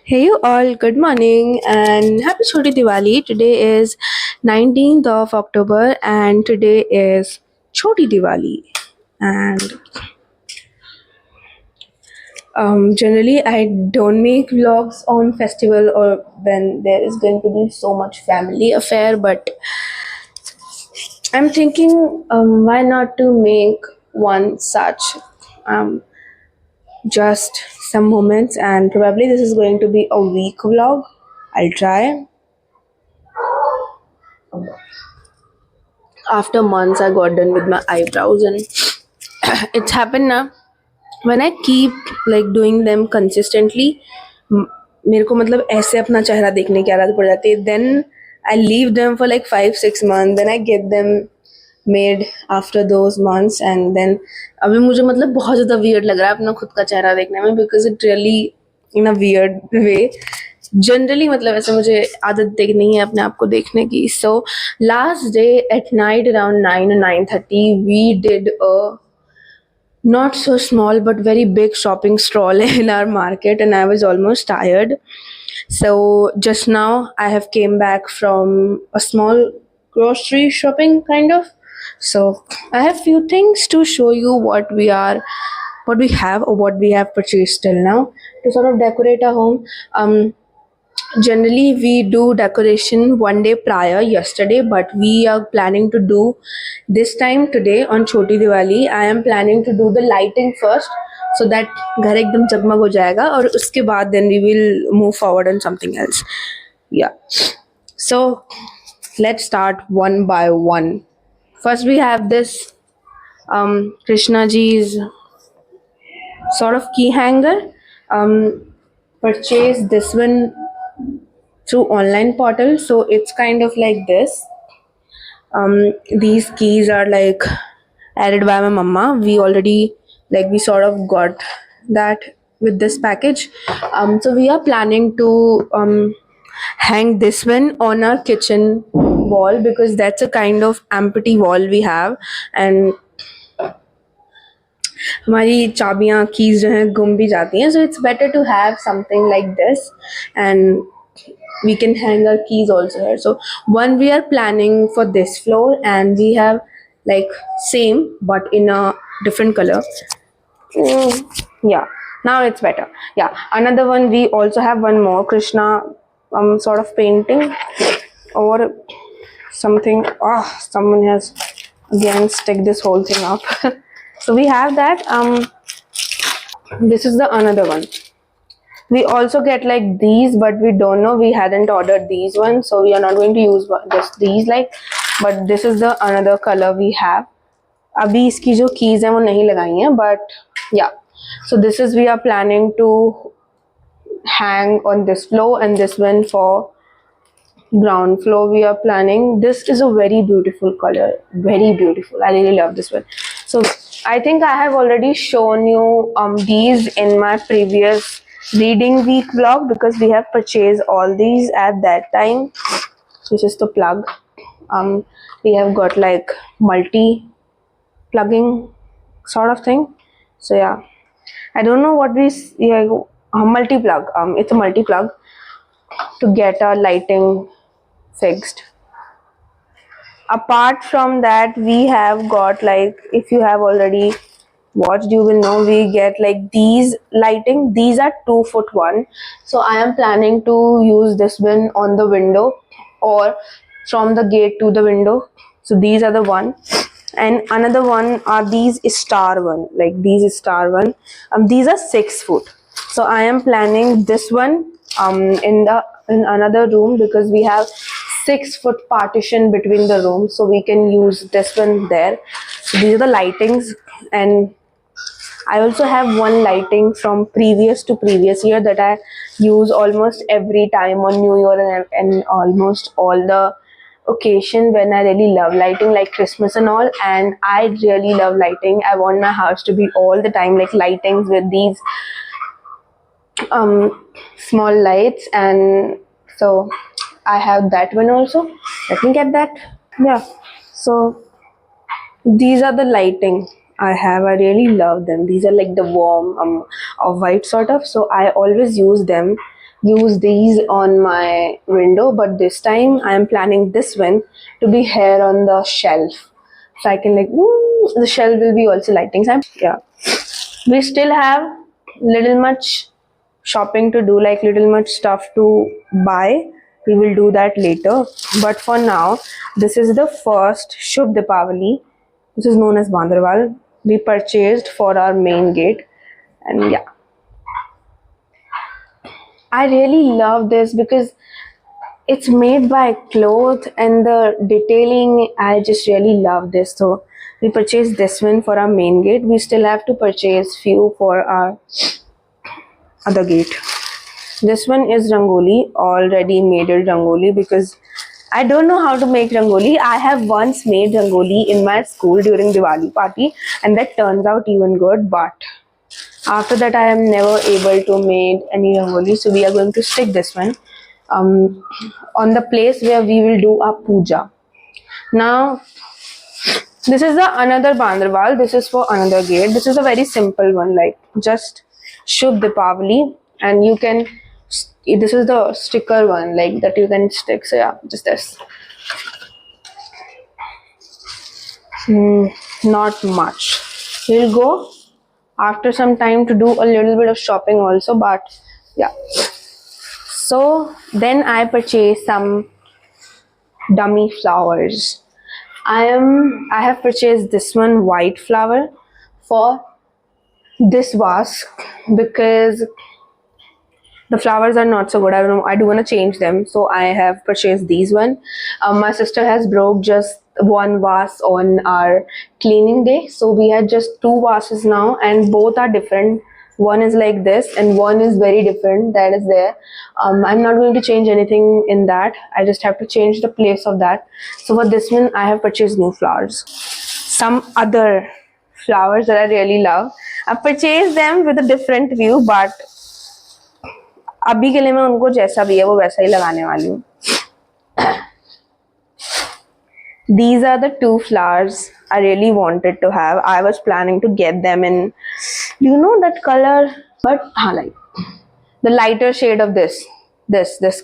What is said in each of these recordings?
Hey you all, good morning and happy Choti Diwali. Today is 19th of October and today is Choti Diwali. And generally I don't make vlogs on festival or when there is going to be so much family affair, but I'm thinking why not to make one such um, just some moments, and probably this is going to be a week vlog. I'll try. After months I got done with my eyebrows, and it's happened now when I keep like doing them consistently. मेरे को मतलब ऐसे अपना चेहरा देखने की आदत पड़ जाती है. Then I leave them for like 5-6 months, then I get them made after those months, and then अभी मुझे मतलब बहुत ज़्यादा weird लग रहा है अपना खुद का चेहरा देखने में, because it really in a weird way. Generally मतलब ऐसे मुझे आदत नहीं है अपने आप को देखने की. So last day at night around 9 or 9:30 we did a not so small but very big shopping stroll in our market, and I was almost tired. So just now I have came back from a small grocery shopping kind of. So I have few things to show you what we have or what we have purchased till now to sort of decorate our home. Generally, we do decoration one day prior, yesterday, but we are planning to do this time today on Choti Diwali. I am planning to do the lighting first, so that घर एकदम जगमग हो जाएगा, और उसके बाद then we will move forward on something else. Yeah. So let's start one by one. First, we have this Krishna ji's sort of key hanger. Purchased this one through online portal, so it's kind of like this. These keys are like added by my mama. We already like we sort of got that with this package. So we are planning to hang this one on our kitchen wall, because that's a kind of empty wall we have, and हमारी चाबियाँ keys जो हैं गुम भी जाती हैं, so it's better to have something like this, and we can hang our keys also here. So one we are planning for this floor, and we have like same but in a different color. Yeah, now it's better. Yeah, another one, we also have one more Krishna sort of painting or something. Someone has again stick this whole thing up. So we have that. This is the another one. We also get like these, but we don't know, we hadn't ordered these ones, so we are not going to use just these like, but this is the another color we have. अभी इसकी जो keys हैं वो नहीं लगाई हैं, but yeah, so this is we are planning to hang on this floor, and this one for ground floor we are planning. This is a very beautiful color, very beautiful. I really love this one. So I think I have already shown you these in my previous reading week vlog, because we have purchased all these at that time. This is the plug. We have got like multi plugging sort of thing. So yeah, I don't know what this, yeah, multi plug. It's a multi plug to get our lighting fixed. Apart from that, we have got like, if you have already watched, you will know we get like these lighting. These are 2 foot one, so I am planning to use this one on the window or from the gate to the window. So these are the one, and another one are these star one, like these star one. These are 6 foot, so I am planning this one in another room, because we have 6 foot partition between the rooms, so we can use this one there. So these are the lightings, and I also have one lighting from previous to previous year that I use almost every time on New Year and almost all the occasion when I really love lighting, like Christmas and all. And I really love lighting. I want my house to be all the time like lightings with these small lights, and so I have that one also. Let me get that. Yeah, so these are the lighting I have. I really love them. These are like the warm white sort of, so I always use them use these on my window, but this time I am planning this one to be here on the shelf. So I can like, the shelf will be also lighting. So yeah, we still have little much shopping to do, like little much stuff to buy. We will do that later. But for now, this is the first Shubh Deepavali. This is known as Bandarwal. We purchased for our main gate. And yeah, I really love this because it's made by cloth and the detailing. I just really love this. So we purchased this one for our main gate. We still have to purchase few for our other gate. This one is rangoli, already made it rangoli, because I don't know how to make rangoli. I have once made rangoli in my school during Diwali party, and that turns out even good. But after that, I am never able to make any rangoli. So we are going to stick this one on the place where we will do our puja. Now, this is the another Bandarwal. This is for another gate. This is a very simple one, like just Shubh Deepavali, and you can. This is the sticker one, like that you can stick. So yeah, just this. Not much. We'll go after some time to do a little bit of shopping also, but yeah. So then I purchased some dummy flowers. I have purchased this one white flower for this vase because the flowers are not so good. I don't know, I do want to change them, so I have purchased these one. My sister has broke just one vase on our cleaning day, so we had just two vases now, and both are different. One is like this and one is very different, that is there. I'm not going to change anything in that. I just have to change the place of that. So for this one I have purchased new flowers. Some other flowers that I really love, I purchased them with a different view, but अभी के लिए मैं उनको जैसा भी है वो वैसा ही लगाने वाली हूँ. These are the two flowers I really wanted to have. I was planning to get them in, do you know that color? But like the lighter shade of this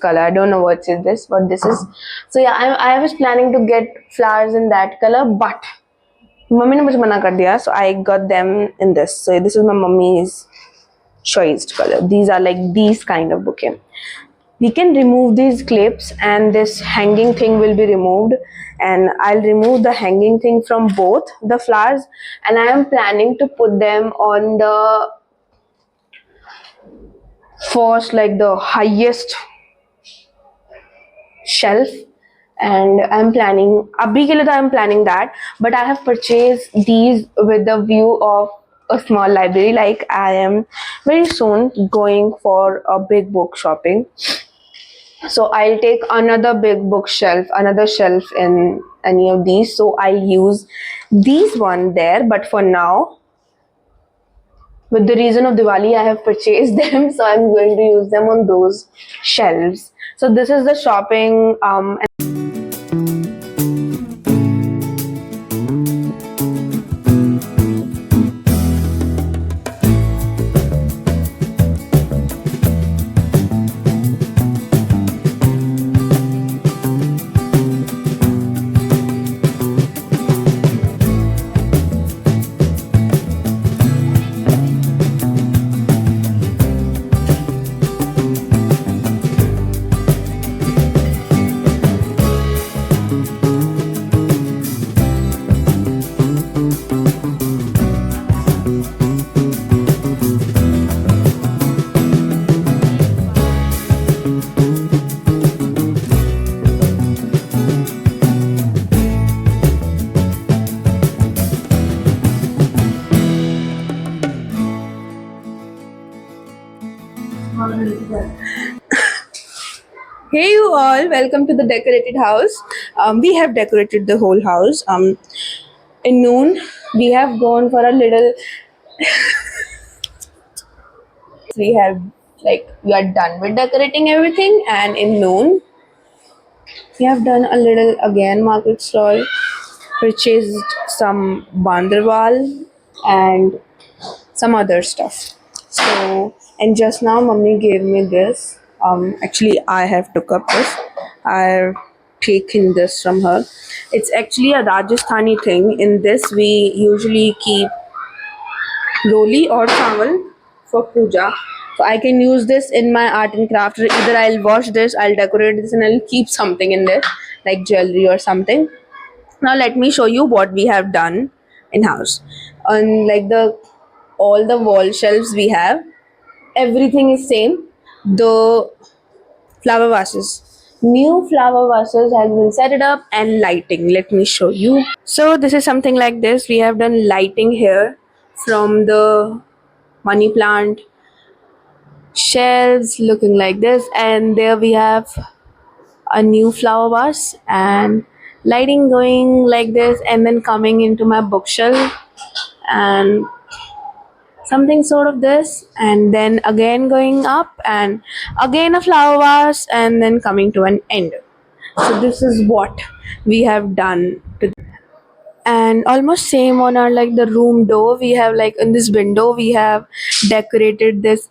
color. I don't know what is this, but this is. So yeah, I was planning to get flowers in that color, but mummy ने मुझे मना कर दिया, so I got them in this. So this is my mummy's choiced color. These are like these kind of bouquet. We can remove these clips and this hanging thing will be removed, and I'll remove the hanging thing from both the flowers, and I am planning to put them on the first, like the highest shelf, and I'm planning abhi ke liye to I'm planning that, but I have purchased these with the view of a small library. Like I am very soon going for a big book shopping, so I'll take another big bookshelf, another shelf in any of these, so I'll use these one there. But for now, with the reason of Diwali, I have purchased them, so I'm going to use them on those shelves. So this is the shopping Hey you all, welcome to the decorated house. We have decorated the whole house. In noon, we have gone for a little. We have we are done with decorating everything, and in noon, we have done a little again market stall. Purchased some bandarwal and some other stuff. So, and just now, mummy gave me this. Actually, I have took up this. I've taken this from her. It's actually a Rajasthani thing. In this, we usually keep roli or towel for puja. So I can use this in my art and craft. Either I'll wash this, I'll decorate this, and I'll keep something in there, like jewelry or something. Now let me show you what we have done in house. On like the all the wall shelves we have, everything is same. The flower vases, new flower vases has been set it up, and lighting. Let me show you. So this is something like this. We have done lighting here from the money plant shelves looking like this, and there we have a new flower vase and lighting going like this, and then coming into my bookshelf and something sort of this, and then again going up and again a flower vase, and then coming to an end. So this is what we have done to, and almost same on our like the room door. We have like in this window we have decorated this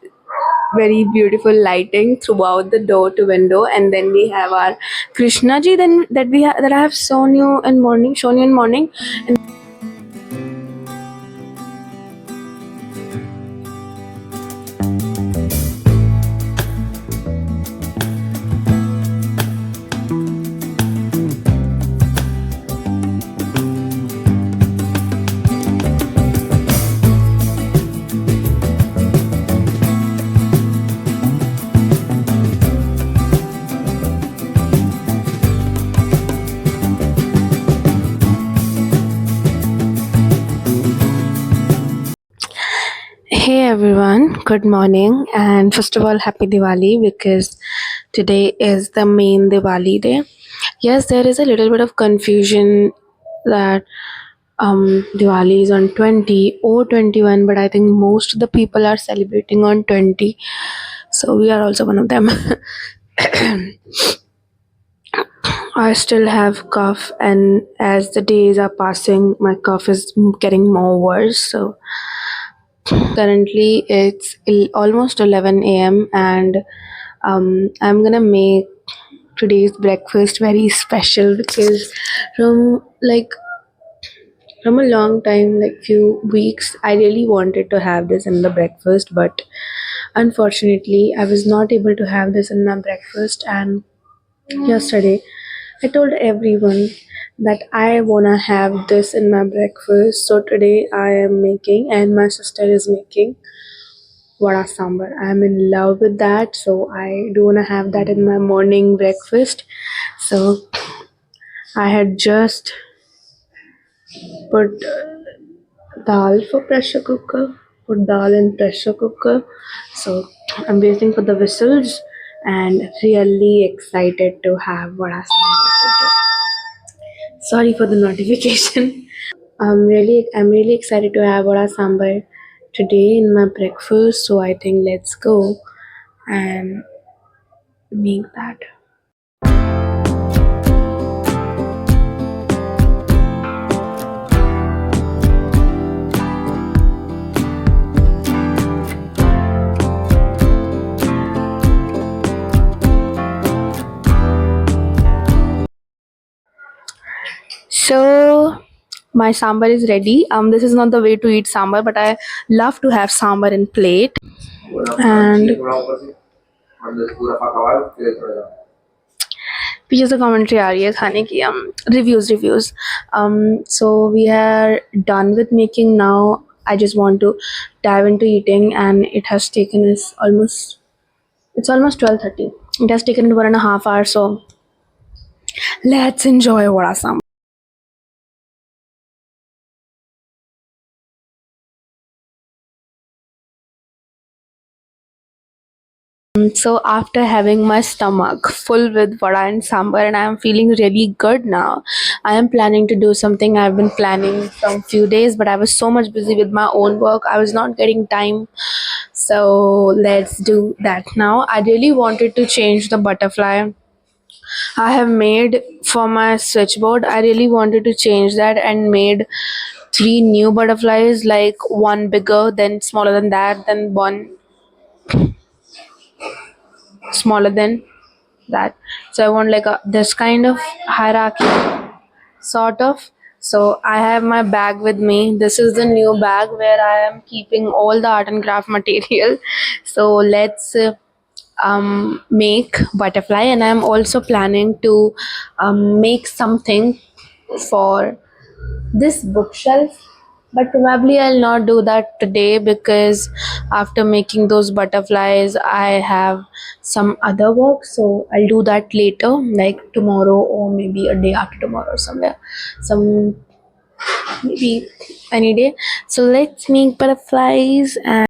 very beautiful lighting throughout the door to window, and then we have our Krishna ji then that I have shown you in morning. And hey everyone, good morning, and first of all, happy Diwali because today is the main Diwali day. Yes, there is a little bit of confusion that Diwali is on 20 or 21, but I think most of the people are celebrating on 20, so we are also one of them. I still have cough, and as the days are passing, my cough is getting more worse. So currently it's almost 11 a.m. and I'm gonna make today's breakfast very special because from like from a long time, like few weeks, I really wanted to have this in the breakfast, but unfortunately, I was not able to have this in my breakfast. And yesterday, I told everyone that I wanna have this in my breakfast. So today, I am making, and my sister is making vada sambar. I'm in love with that, so I do wanna have that in my morning breakfast. So I had just put dal for pressure cooker, put dal in pressure cooker. So I'm waiting for the whistles and really excited to have vada sambar today. Sorry for the notification. I'm really excited to have vada sambar today in my breakfast. So I think let's go and make that. So my sambar is ready. This is not the way to eat sambar, but I love to have sambar in plate. And पीछे से commentary आ रही है खाने की reviews. So we are done with making now. I just want to dive into eating, and it has taken us it's almost 12:30. It has taken 1.5 hours, so let's enjoy vada sambar. So after having my stomach full with vada and sambar, and I am feeling really good now, I am planning to do something I've been planning from few days, but I was so much busy with my own work, I was not getting time. So let's do that now. I really wanted to change the butterfly I have made for my switchboard. I really wanted to change that and made three new butterflies, like one bigger, then smaller than that, then one smaller than that. So I want like a this kind of hierarchy, sort of. So I have my bag with me. This is the new bag where I am keeping all the art and craft material. So let's make butterfly, and I'm also planning to make something for this bookshelf, but probably I'll not do that today because after making those butterflies I have some other work, so I'll do that later, like tomorrow or maybe a day after tomorrow, somewhere, some maybe any day. So let's make butterflies. And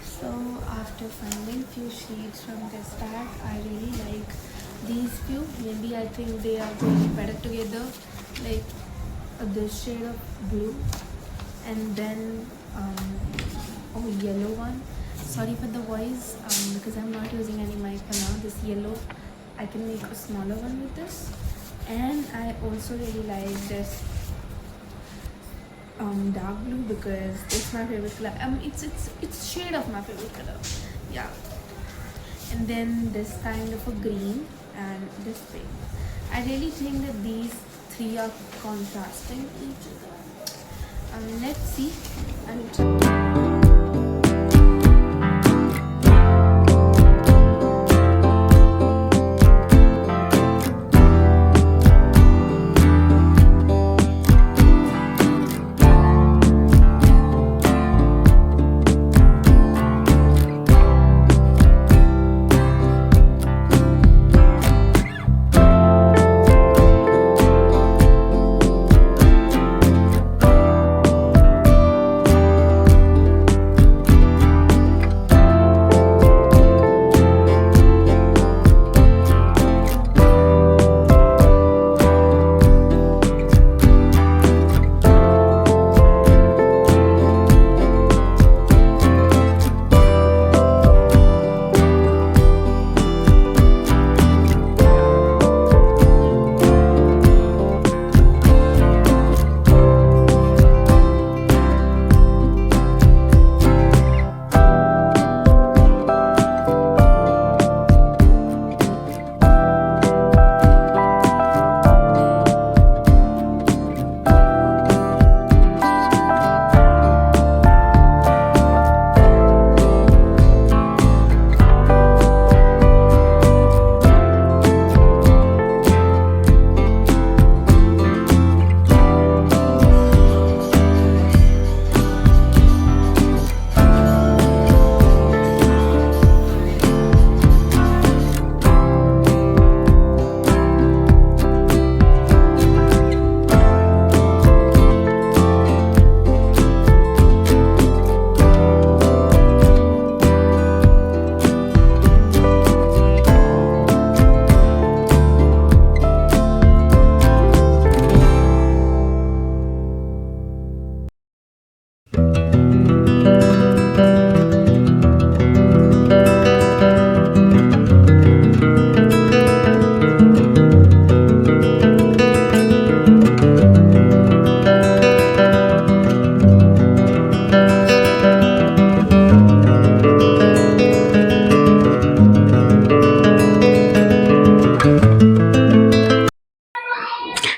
so after finding few shades from this bag, I really like these few. Maybe I think they are going better together, like this shade of blue, and then yellow one. Sorry for the voice, because I'm not using any mic for now. This yellow, I can make a smaller one with this. And I also really like this dark blue because it's my favorite color. It's shade of my favorite color. Yeah. And then this kind of a green and this pink. I really think that these three are contrasting each other. Let's see.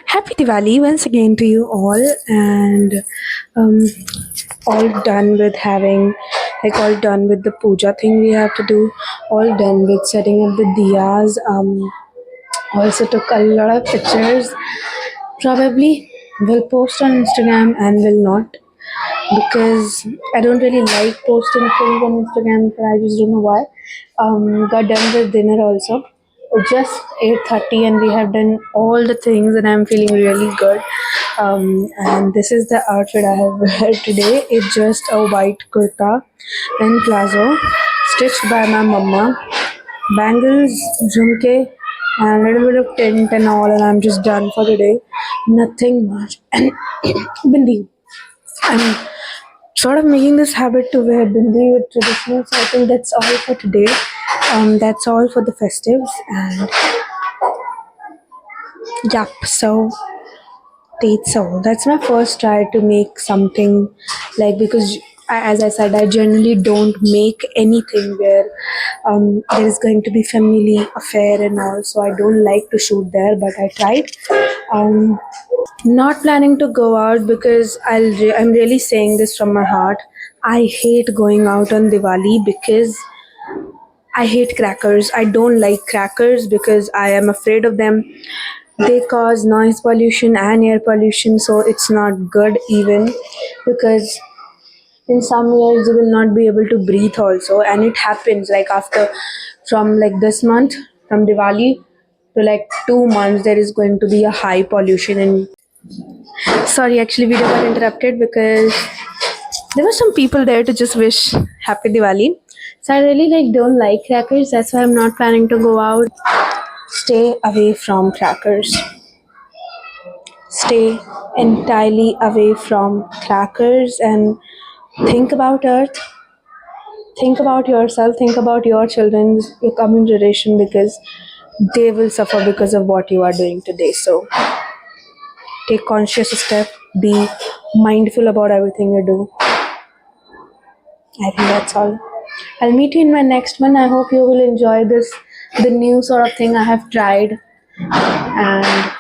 Happy Diwali once again to you all, and um, all done with having, like, all done with the puja thing we have to do, all done with setting up the diyas. Also took a lot of pictures. Probably will post on Instagram and will not, because I don't really like posting things on Instagram, but I just don't know why. Got done with dinner also. It's just 8:30 and we have done all the things and I'm feeling really good. And this is the outfit I have wear today. It's just a white kurta and plazo stitched by my mama. Bangles, jhumke, and a little bit of tint and all, and I'm just done for the day. Nothing much. And bindi. I'm sort of making this habit to wear bindi with traditional, so I think that's all for today. That's all for the festives, and yep. So that's all. That's my first try to make something, like, because as I said, I generally don't make anything where there is going to be family affair and all. So I don't like to shoot there, but I tried. Um, Not planning to go out because I'm really saying this from my heart. I hate going out on Diwali because I hate crackers. I don't like crackers because I am afraid of them. They cause noise pollution and air pollution, so it's not good even because in some years you will not be able to breathe also, and it happens like after from like this month from Diwali to like 2 months there is going to be a high pollution. And sorry, actually video got interrupted because there were some people there to just wish happy Diwali. So I really like don't like crackers. That's why I'm not planning to go out. Stay away from crackers. Stay entirely away from crackers and think about Earth. Think about yourself. Think about your children, your coming generation, because they will suffer because of what you are doing today. So take conscious step. Be mindful about everything you do. I think that's all. I'll meet you in my next one. I hope you will enjoy this, the new sort of thing I have tried. And